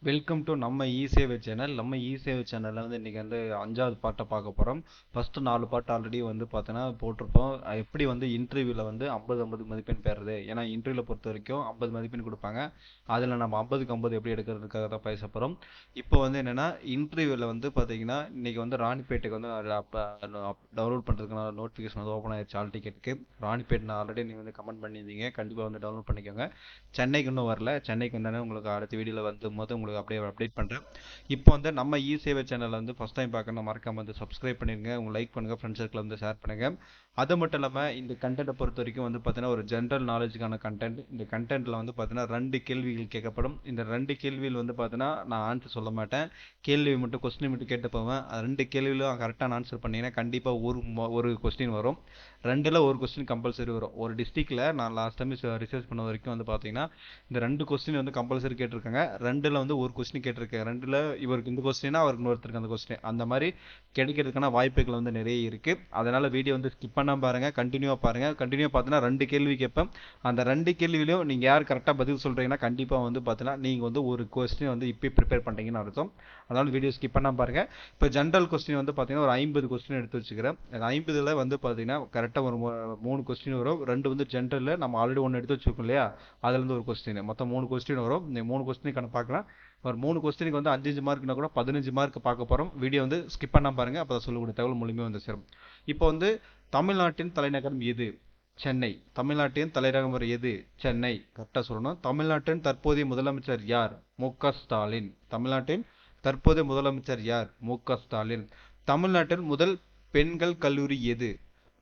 Welcome to நம்ம இ-சேவை channel. நம்ம இ-சேவை சேனலில் இன்றைக்கி 5வது பாட்டை பார்க்க போகிறோம். ஃபஸ்ட்டு 4 பாட்டு ஆல்ரெடி பார்த்தோன்னா போட்டிருப்போம். எப்படி இன்டர்வியூவில் 50 மதிப்பெண் பெறுறது. ஏன்னா இன்டர்வியூவில் பொறுத்த வரைக்கும் 50 மதிப்பெண் கொடுப்பாங்க. அதில் நம்ம 50க்கு 50 எப்படி எடுக்கிறதுக்காக தான் பேச போகிறோம். இப்போ என்னென்னா இன்டர்வியூவில் பார்த்தீங்கன்னா இன்றைக்கி ராணிப்பேட்டுக்கு டவுன்லோட் பண்ணுறதுக்கான நோட்டிஃபிகேஷன் ஓப்பன் ஆயிடுச்சு. ஆல் டிக்கெட்டுக்கு ராணிப்பேட் ஆல்ரெடி நீங்கள் கமெண்ட் பண்ணியிருந்தீங்க. கண்டிப்பாக டவுன்லோட் பண்ணிக்கோங்க. சென்னைக்கு இன்னும் வரல. சென்னைக்கு வந்தானே உங்களுக்கு அடுத்த வீடியோவில் உங்களுக்கு அப்படியே அப்டேட் பண்ணுறேன். இப்போ நம்ம இ-சேவை சேனலை ஃபஸ்ட் டைம் பார்க்கணும் மறக்காம சப்ஸ்கிரைப் பண்ணிருங்க. உங்க லைக் பண்ணுங்க, ஃப்ரெண்ட்ஸ் சர்க்கிள் ஷேர் பண்ணுங்க. அது மட்டும் இல்லாமல் இந்த கண்டென்ட்டை பொறுத்த வரைக்கும் பார்த்தீங்கன்னா ஒரு ஜென்ரல் நாலேஜுக்கான கண்டென்ட். இந்த கண்டென்ட்டில் பார்த்தீங்கன்னா 2 கேள்விகள் கேட்கப்படும். இந்த 2 கேள்வியில் பார்த்தீங்கன்னா நான் ஆன்சர் சொல்ல மாட்டேன். கேள்வி மட்டும் கொஸ்டின் மட்டும் கேட்டு போவேன். 2 கேள்வியிலும் கரெக்டான ஆன்சர் பண்ணீங்கன்னா கண்டிப்பாக ஒரு கொஸ்டின் வரும். 2ல் ஒரு கொஸ்டின் கம்பல்சரி வரும். ஒரு டிஸ்ட்ரிக்டில் நான் லாஸ்ட் டைம் ரிசர்ச் பண்ண வரைக்கும் பார்த்தீங்கன்னா இந்த 2 கொஸ்டின் கம்பல்சரி கேட்டிருக்காங்க. 2ல் ஒரு கொஸ்டின் கேட்டிருக்கேன். 2ல் இவருக்கு இந்த கொஸ்டினா அவருக்கு இன்னொருத்தருக்கு அந்த கொஸ்டின் அந்த மாதிரி கிடைக்கிறதுக்கான வாய்ப்புகள் நிறைய இருக்கு. அதனால வீடியோ ஸ்கிப் பண்ணாம பாருங்க, கண்டினியூவா பாருங்க. கண்டினியூவா பார்த்தீங்கன்னா 2 கேள்வி கேட்பேன். அந்த 2 கேள்வியிலும் நீங்க யார் கரெக்டா பதில் சொல்றீங்கன்னா கண்டிப்பா பார்த்தீங்கன்னா நீங்க ஒரு கொஸ்டின் இப்போ ப்ரிப்பேர் பண்றீங்கன்னு அர்த்தம். அதனால வீடியோ ஸ்கிப் பண்ணாம பாருங்க. இப்போ ஜென்ரல் கொஸ்டின் பார்த்தீங்கன்னா ஒரு 50 கொஸ்டின் எடுத்து வச்சுக்கிறேன். 50ல் பார்த்தீங்கன்னா கரெக்டா ஒரு 3 கொஸ்டின் வரும். 2 ஜென்ரல் நம்ம ஆல்ரெடி 1 எடுத்து வச்சிருக்கோம் இல்லையா, அதுல இருந்து ஒரு கொஸ்டின், மொத்தம் 3 கொஸ்டின் வரும். இந்த 3 கொஸ்டின் கணக்கு பார்க்கலாம். ஒரு 3 கொஸ்டினுக்கு 5 மார்க்னா கூட 15 மார்க் பார்க்க போறோம். வீடியோ ஸ்கிப் பண்ணாம பாருங்க. அப்பதான் சொல்லக்கூடிய தகவல் முழுமையாக சேரும். இப்போ தமிழ்நாட்டின் தலைநகரம் எது? சென்னை. தமிழ்நாட்டின் தலைநகரம் எது? சென்னை. கரெக்டா சொல்லணும். தமிழ்நாட்டின் தற்போதைய முதலமைச்சர் யார்? மு.க. ஸ்டாலின். தமிழ்நாட்டின் தற்போதைய முதலமைச்சர் யார்? மு.க. ஸ்டாலின். தமிழ்நாட்டில் முதல் பெண்கள் கல்லூரி எது?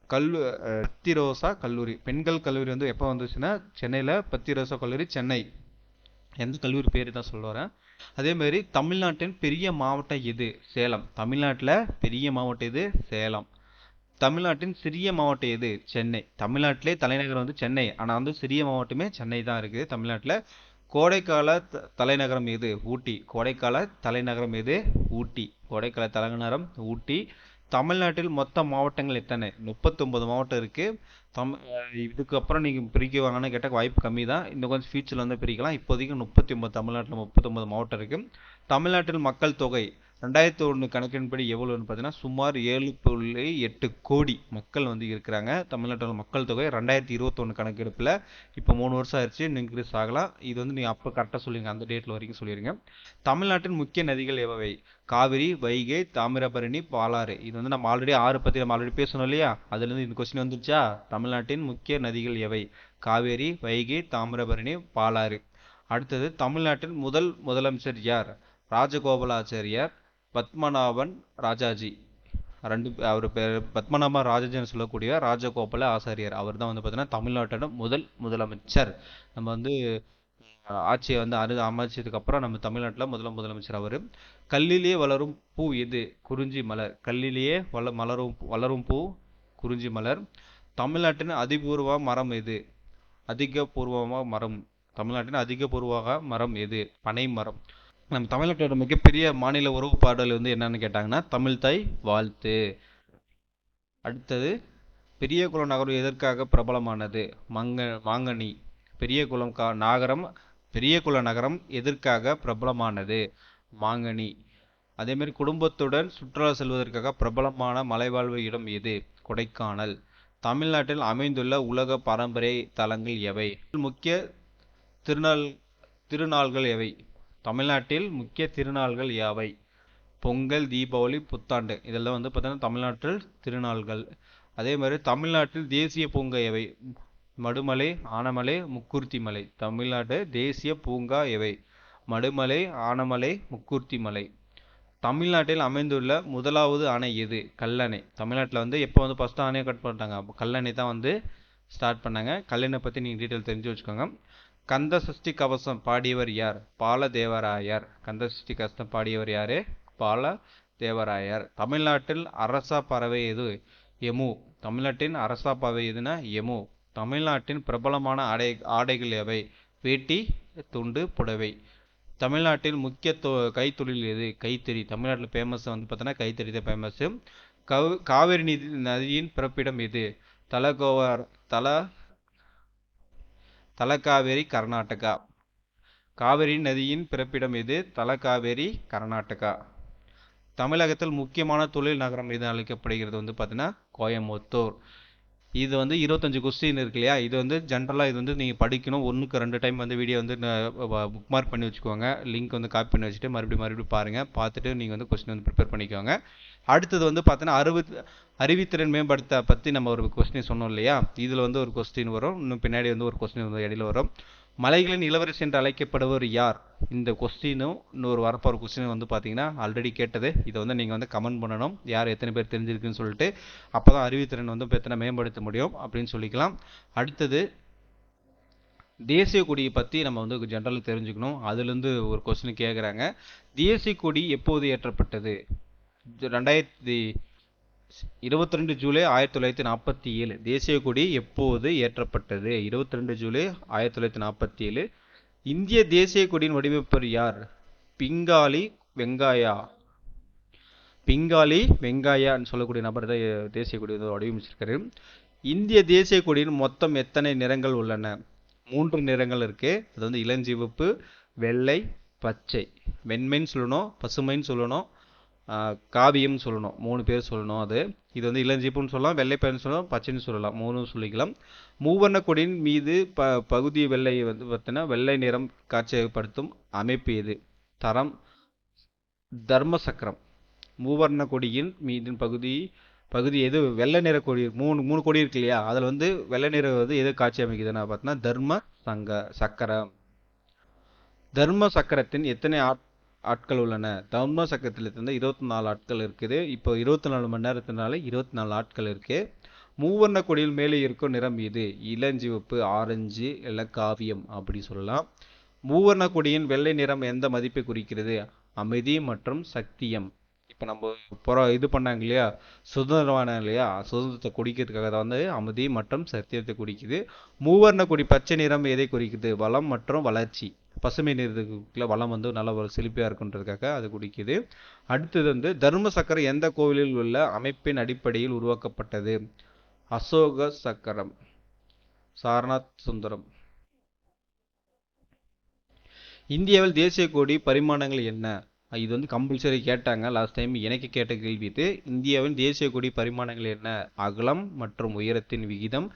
பத்திரோசா கல்லூரி. பெண்கள் கல்லூரி எப்போ வந்துச்சுன்னா சென்னையில பத்திரோசா கல்லூரி, சென்னை. எந்த கல்லூரி பேரு தான் சொல்ல வரேன். அதே மாதிரி தமிழ்நாட்டின் பெரிய மாவட்டம் எது? சேலம். தமிழ்நாட்டில் பெரிய மாவட்டம் எது? சேலம். தமிழ்நாட்டின் சிறிய மாவட்டம் எது? சென்னை. தமிழ்நாட்டிலே தலைநகரம் சென்னை, ஆனா சிறிய மாவட்டமே சென்னை தான் இருக்கு தமிழ்நாட்டில். கோடைக்கால தலைநகரம் எது? ஊட்டி. கோடைக்கால தலைநகரம் எது? ஊட்டி. கோடைக்கால தலைநகரம் ஊட்டி. தமிழ்நாட்டில் மொத்த மாவட்டங்கள் எத்தனை? 39 மாவட்டம் இருக்கு. இதுக்கப்புறம் நீங்க பிரிக்குவாங்கன்னு கேட்ட வாய்ப்பு கம்மி தான். இன்னும் கொஞ்சம் ஃபியூச்சர்ல பிரிக்கலாம். இப்போதைக்கு 39, தமிழ்நாட்டில் 39 மாவட்டம் இருக்கு. தமிழ்நாட்டில் மக்கள் தொகை 2001 கணக்கின்படி எவ்வளவுன்னு பார்த்தீங்கன்னா சுமார் 7.8 கோடி மக்கள் இருக்கிறாங்க. தமிழ்நாட்டில் மக்கள் தொகை 2021 கணக்கெடுப்பில் இப்போ 3 வருஷம் ஆயிடுச்சு, இன்னும் இன்க்ரீஸ் ஆகலாம். இது நீங்க அப்போ கரெக்டாக சொல்லிருங்க, அந்த டேட்ல வரைக்கும் சொல்லிருங்க. தமிழ்நாட்டின் முக்கிய நதிகள் எவை? காவிரி, வைகை, தாமிரபரணி, பாலாறு. இது நம்ம ஆல்ரெடி 6 பற்றி நம்ம ஆல்ரெடி பேசணும் இல்லையா, அதுல இருந்து இந்த கொஸ்டின் வந்துருச்சா? தமிழ்நாட்டின் முக்கிய நதிகள் எவை? காவேரி, வைகை, தாமிரபரணி, பாலாறு. அடுத்தது தமிழ்நாட்டின் முதல் முதலமைச்சர் யார்? ராஜகோபாலாச்சாரியார், பத்மநாபன் ராஜாஜி. அவர் பேர் பத்மநாபன் ராஜாஜின்னு சொல்லக்கூடிய ராஜகோபால ஆசாரியார். அவர் தான் பார்த்தீங்கன்னா தமிழ்நாட்டோட முதல் முதலமைச்சர். நம்ம ஆட்சியை அமைச்சதுக்கு அப்புறம் நம்ம தமிழ்நாட்டில் முதலமைச்சர் அவர். கல்லிலேயே வளரும் பூ எது? குறிஞ்சி மலர். கல்லிலேயே வளரும் பூ குறிஞ்சி மலர். தமிழ்நாட்டின் அதிபூர்வ மரம் எது? அதிகபூர்வமாக மரம். தமிழ்நாட்டின் அதிகபூர்வமாக மரம் எது? பனை மரம். நம்ம தமிழ்நாட்டோட மிகப்பெரிய மாநில உறவு பாடல் என்னன்னு கேட்டாங்கன்னா தமிழ் தாய் வாழ்த்து. அடுத்தது பெரியகுளம் நகரம் எதற்காக பிரபலமானது? மாங்கனி. பெரியகுள நகரம் எதற்காக பிரபலமானது? மாங்கனி. அதே மாதிரி குடும்பத்துடன் சுற்றுலா செல்வதற்காக பிரபலமான மலைவாழ்வு இடம் எது? கொடைக்கானல். தமிழ்நாட்டில் அமைந்துள்ள உலக பாரம்பரிய தலங்கள் எவை? முக்கிய திருநாள்கள் எவை? தமிழ்நாட்டில் முக்கிய திருநாள்கள் யாவை? பொங்கல், தீபாவளி, புத்தாண்டு. இதெல்லாம் பார்த்தீங்கன்னா தமிழ்நாட்டில் திருநாள்கள். அதே மாதிரி தமிழ்நாட்டில் தேசிய பூங்கா எவை? மடுமலை, ஆனமலை, முக்கூர்த்தி மலை. தமிழ்நாடு தேசிய பூங்கா எவை? மடுமலை, ஆனமலை, முக்கூர்த்தி மலை. தமிழ்நாட்டில் அமைந்துள்ள முதலாவது அணை எது? கல்லணை. தமிழ்நாட்டில் எப்போ ஃபர்ஸ்ட் அணையை கட் பண்ணிட்டாங்க? கல்லணை தான் ஸ்டார்ட் பண்ணாங்க. கல்லணை பற்றி நீங்கள் டீட்டெயில் தெரிஞ்சு வச்சுக்கோங்க. கந்த சஷ்டி கவசம் பாடியவர் யார்? பாலதேவராயர். கந்த சஷ்டி கவசம் பாடியவர் யாரு? பாலதேவராயர். தமிழ்நாட்டில் அரசா பறவை எது? எமு. தமிழ்நாட்டின் அரசா பறவை எதுனா எமு. தமிழ்நாட்டின் பிரபலமான ஆடைகள் எவை? வேட்டி, துண்டு, புடவை. தமிழ்நாட்டில் முக்கிய கைத்தொழில் எது? கைத்தறி. தமிழ்நாட்டில் ஃபேமஸ் பார்த்தீங்கன்னா கைத்தறி தான் ஃபேமஸ். காவிரி நதியின் பிறப்பிடம் எது? தலக்காவேரி, கர்நாடகா. காவிரி நதியின் பிறப்பிடம் எது? தலகாவேரி, கர்நாடகா. தமிழகத்தில் முக்கியமான தொழில் நகரம் எது அழைக்கப்படுகிறது வந்து பார்த்தீங்கன்னா கோயம்புத்தூர். இது வந்து 25 கொஸ்டின் இருக்கு இல்லையா, இது வந்து ஜென்ரலாக இது வந்து நீங்கள் படிக்கணும். 1க்கு 2 டைம் வந்து வீடியோ வந்து புக் மார்க் பண்ணி வச்சுக்கோங்க. லிங்க் வந்து காப்பி பண்ணி வச்சுட்டு மறுபடியும் பாருங்கள். பார்த்துட்டு நீங்கள் வந்து கொஸ்டின் வந்து ப்ரிப்பேர் பண்ணிக்கோங்க. அடுத்தது வந்து பார்த்தீங்கன்னா அறிவுத்திறன் மேம்படுத்த பற்றி நம்ம ஒரு கொஸ்டின் சொன்னோம் இல்லையா, இதில் வந்து ஒரு கொஸ்டின் வரும். இன்னும் பின்னாடி வந்து ஒரு கொஸ்டின் வந்து இடையில வரும். மலைகளின் இளவரசி என்று அழைக்கப்படுவர் யார்? இந்த கொஸ்டினும் இன்னொரு வரப்போகிற கொஸ்டின் வந்து பார்த்தீங்கன்னா ஆல்ரெடி கேட்டது. இதை வந்து நீங்கள் வந்து கமெண்ட் பண்ணணும், யார் எத்தனை பேர் தெரிஞ்சிருக்குன்னு சொல்லிட்டு. அப்போ தான் அறிவுத்திறன் வந்து எத்தனை மேம்படுத்த முடியும் அப்படின்னு சொல்லிக்கலாம். அடுத்தது தேசிய கொடியை பற்றி நம்ம வந்து ஜென்ரலாக தெரிஞ்சுக்கணும். அதுலேருந்து ஒரு கொஸ்டின் கேட்குறாங்க. தேசிய கொடி எப்போது ஏற்றப்பட்டது? 22 ஜூலை 1947 தேசிய கொடி எப்போது ஏற்றப்பட்டது? 22 ஜூலை 1947. இந்திய தேசிய கொடியின் வடிவமைப்பவர் யார்? பிங்காலி வெங்காயான்னு சொல்லக்கூடிய நபர் தான் தேசிய கொடி வடிவமைச்சிருக்காரு. இந்திய தேசிய கொடியின் மொத்தம் எத்தனை நிறங்கள் உள்ளன? 3 நிறங்கள் இருக்கு. அது வந்து இளஞ்சிவப்பு, வெள்ளை, பச்சை. வெண்மைன்னு சொல்லணும், பசுமைன்னு சொல்லணும், காவியம் சொல்லணும். 3 பேர் சொல்லணும். இது வந்து இளஞ்சிப்புன்னு சொல்லலாம், வெள்ளை பயிர்னு சொல்லலாம், பச்சைன்னு சொல்லலாம். 3 சொல்லிக்கலாம். மூவர்ண கொடியின் மீது பகுதி வெள்ளை வந்து பார்த்தீங்கன்னா வெள்ளை நிறம் காட்சிப்படுத்தும் அமைப்பு எது? தர்ம சக்கரம். மூவர்ண கொடியின் மீதின் பகுதி எது? வெள்ளை நிற கொடி. மூணு கொடி இருக்கு இல்லையா, அதில் வந்து வெள்ளை நிறம் வந்து எது காட்சி அமைக்குதுன்னா பார்த்தீங்கன்னா தர்ம சக்கரம். தர்ம சக்கரத்தின் எத்தனை ஆட்கள் உள்ளன? தர்ம சக்கரத்தில் இருந்து 24 ஆட்கள் இருக்குது. இப்போ 24 மணி நேரத்தினால 24 ஆட்கள் இருக்கு. மூவர்ண கொடியில் மேலே இருக்கும் நிறம் எது? இளஞ்சிவப்பு, ஆரஞ்சு, இல்லை காவியம் அப்படி சொல்லலாம். மூவர்ண கொடியின் வெள்ளை நிறம் எந்த மதிப்பை குறிக்கிறது? அமைதி மற்றும் சத்தியம். இப்போ நம்ம இது பண்ணாங்க இல்லையா, சுதந்திரமான இல்லையா, சுதந்திரத்தை குறிக்கிறதுக்காக தான் வந்து அமைதி மற்றும் சத்தியத்தை குறிக்குது. மூவர்ண கொடி பச்சை நிறம் எதை குறிக்குது? வளம் மற்றும் வளர்ச்சி. பசுமை நிறத்துக்குள்ள வளம் வந்து நல்ல ஒரு செழிப்பாக இருக்குன்றதுக்காக அது குறிக்குது. அடுத்தது வந்து தர்ம சக்கரம் எந்த கோவிலில் உள்ள அமைப்பின் அடிப்படையில் உருவாக்கப்பட்டது? அசோக சக்கரம். சாரநாத் சுந்தரம். இந்தியாவில் தேசிய கொடி பரிமாணங்கள் என்ன? இது வந்து கம்பல்சரி கேட்டாங்க லாஸ்ட் டைம், எனக்கு கேட்ட கேள்வி இது. இந்தியாவின் தேசிய கொடி பரிமாணங்கள் என்ன? அகலம் மற்றும் உயரத்தின் விகிதம்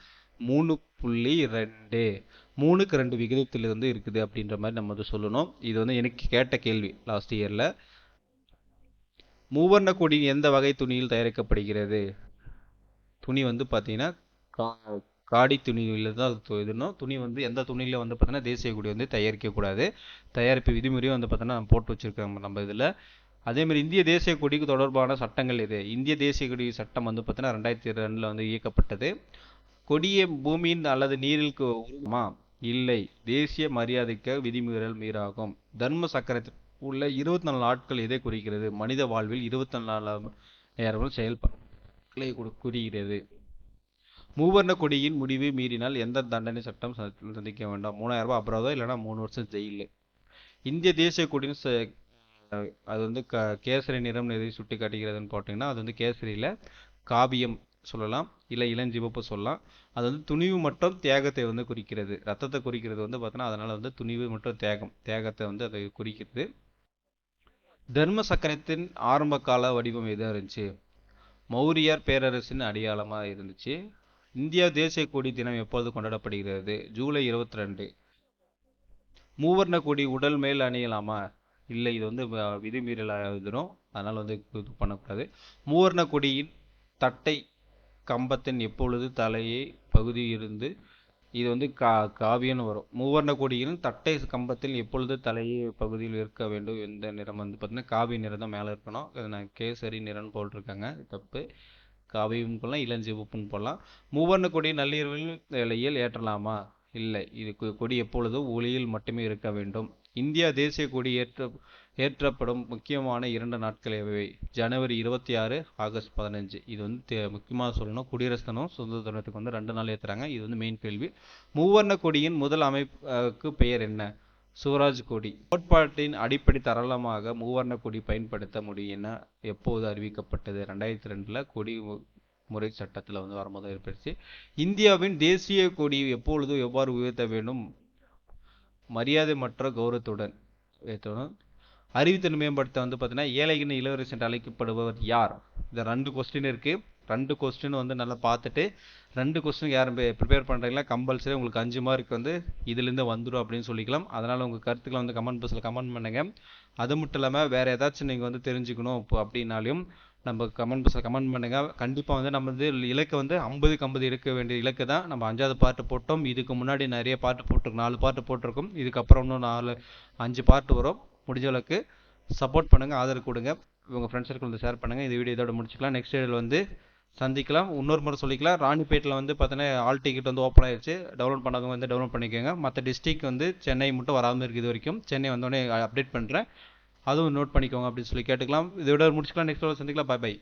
3.2. 3:2 விகிதத்தில் இருந்து இருக்குது அப்படின்ற மாதிரி நம்ம வந்து சொல்லணும். இது வந்து எனக்கு கேட்ட கேள்வி லாஸ்ட் இயர்ல. மூவர்ண கொடி எந்த வகை துணியில் தயாரிக்கப்படுகிறது? துணி வந்து பார்த்தீங்கன்னா காடி துணியில் தான் இதணும். துணி வந்து எந்த துணியில் வந்து பார்த்தீங்கன்னா தேசிய கொடி வந்து தயாரிக்கக்கூடாது. தயாரிப்பு விதிமுறையும் வந்து பார்த்தீங்கன்னா போட்டு வச்சுருக்காங்க நம்ம இதில். அதேமாதிரி இந்திய தேசிய கொடிக்கு தொடர்பான சட்டங்கள் இது. இந்திய தேசிய கொடி சட்டம் வந்து பார்த்தீங்கன்னா 2002 வந்து இயக்கப்பட்டது. கொடியை பூமியின் அல்லது நீரில் உருமா? இல்லை. தேசிய மரியாதைக்கு விதிமீறல் மீறாகும். தர்ம சக்கரத்தில் உள்ள 24 ஆட்கள் எதை குறிக்கிறது? மனித வாழ்வில் 24 நேரமும் செயல்பாடுகளை குறிக்கிறது. மூவர்ண கொடியின் முடிவு மீறினால் எந்த தண்டனை சட்டம் சந்திக்க வேண்டாம்? 3000 ரூபாய் அபராதம், இல்லைன்னா 3 வருஷம் ஜெயிலு. இந்திய தேசிய கொடியின் அது வந்து கேசரி நிறம் எதை சுட்டி காட்டுகிறதுன்னு போட்டிங்கன்னா அது வந்து கேசரியில் காவியம் சொல்லலாம், இல்லை இளஞ்சிவப்பு சொல்லலாம். அது வந்து துணிவு மற்றும் தியாகத்தை வந்து குறிக்கிறது. ரத்தத்தை குறிக்கிறது வந்து பார்த்தோன்னா அதனால் வந்து துணிவு மற்றும் தியாகத்தை வந்து அதை குறிக்கிறது. தர்ம சக்கரத்தின் ஆரம்ப கால வடிவம் எதாக இருந்துச்சு? மௌரியர் பேரரசின் அடையாளமாக இருந்துச்சு. இந்தியா தேசிய கொடி தினம் எப்பொழுது கொண்டாடப்படுகிறது? ஜூலை 22. மூவர்ண கொடி உடல் மேல் அணியலாமா? இல்லை, இது வந்து விதிமீறல் எழுதணும், அதனால் வந்து இது பண்ணக்கூடாது. மூவர்ண கொடியின் தட்டை கம்பத்தின் எப்பொழுது தலையை பகுதி இருந்து இது வந்து காவியன்னு வரும். மூவர்ண கொடியின் தட்டை கம்பத்தில் எப்பொழுது தலையை பகுதியில் இருக்க வேண்டும்? எந்த நிறம் வந்து பார்த்தீங்கன்னா காவி நிறம் தான் மேலே இருக்கணும். நான் கேசரி நிறம் போட்டிருக்காங்க, தப்பு. காவியும் போடலாம், இளஞ்சிவப்புன்னு போடலாம். மூவர்ண கொடி நள்ளிரவில் நிலையில் ஏற்றலாமா? இல்லை, இது கொடி எப்பொழுதும் ஒளியில் மட்டுமே இருக்க வேண்டும். இந்தியா தேசிய கொடி ஏற்றப்படும் முக்கியமான 2 நாட்கள் எவை? ஜனவரி 26, ஆகஸ்ட் 15. இது வந்து முக்கியமாக சொல்லணும். குடியரசு தினம், சுதந்திர தினத்துக்கு வந்து 2 நாள் ஏற்றுறாங்க. இது வந்து மெயின் கேள்வி. மூவர்ண கொடியின் முதல் அமைப்புக்கு பெயர் என்ன? சுவராஜ் கொடி. கோட்பாட்டின் அடிப்படை தரளமாக மூவர்ண கொடி பயன்படுத்த முடியும் என எப்போது அறிவிக்கப்பட்டது? 2002 கொடி முறை சட்டத்தில் வந்து வரும்போது ஏற்படுத்தி. இந்தியாவின் தேசிய கொடி எப்பொழுது எவ்வாறு உயர்த்த வேண்டும்? மரியாதை மற்ற கௌரவத்துடன் ஏற்றணும். அறிவுத்திறன் மேம்படுத்த வந்து பார்த்தீங்கன்னா ஏழைகளின் இளவரசி என்று அழைக்கப்படுபவர் யார்? இந்த 2 கொஸ்டின் இருக்கு. 2 கொஸ்டின் வந்து நல்லா பார்த்துட்டு 2 கொஸ்டின் யாரும் ப்ரிப்பேர் பண்ணுறீங்களா கம்பல்சரி உங்களுக்கு 5 மார்க் வந்து இதுலேருந்து வந்துடும் அப்படின்னு சொல்லிக்கலாம். அதனால் உங்கள் கருத்துக்களை வந்து கமெண்ட் பாக்ஸில் கமெண்ட் பண்ணுங்கள். அது மட்டும் இல்லாமல் வேறு ஏதாச்சும் நீங்கள் வந்து தெரிஞ்சுக்கணும் இப்போ அப்படின்னாலையும் நம்ம கமெண்ட் பாக்ஸில் கமெண்ட் பண்ணுங்கள். கண்டிப்பாக வந்து நம்ம வந்து இலக்கை வந்து 50க்கு 50 எடுக்க வேண்டிய இலக்கு தான். நம்ம 5வது பாட்டு போட்டோம். இதுக்கு முன்னாடி நிறைய பாட்டு போட்டிருக்கோம். 4 பாட்டு போட்டிருக்கோம். இதுக்கப்புறம் இன்னும் 5 பாட்டு வரும். முடிஞ்ச அளவுக்கு சப்போர்ட் பண்ணுங்கள், ஆதரவு கொடுங்க. உங்கள் ஃப்ரெண்ட்ஸ் சர்க்கிள் வந்து ஷேர் பண்ணுங்கள். இந்த வீடியோ இதோட முடிச்சுக்கலாம். நெக்ஸ்ட் வீடியோவில் வந்து சந்திக்கலாம். இன்னொரு முறை சொல்லிக்கலாம். ராணிப்பேட்டில் வந்து பார்த்தீங்கன்னா ஆல் டிக்கெட் வந்து ஓப்பன் ஆயிடுச்சு. டவுன்லோட் பண்ணாதவங்க வந்து டவுன்லோட் பண்ணிக்கோங்க. மற்ற டிஸ்ட்ரிக்ட் வந்து சென்னை மட்டும் வராமல் இருக்குது. இது வரைக்கும் சென்னை வந்தோடனே அப்டேட் பண்ணுறேன். அதுவும் நோட் பண்ணிக்கோங்க அப்படின்னு சொல்லி கேட்டுக்கலாம். இதோட முடிச்சுக்கலாம். நெக்ஸ்ட் வீடியோவில் சந்திக்கலாம். Bye by.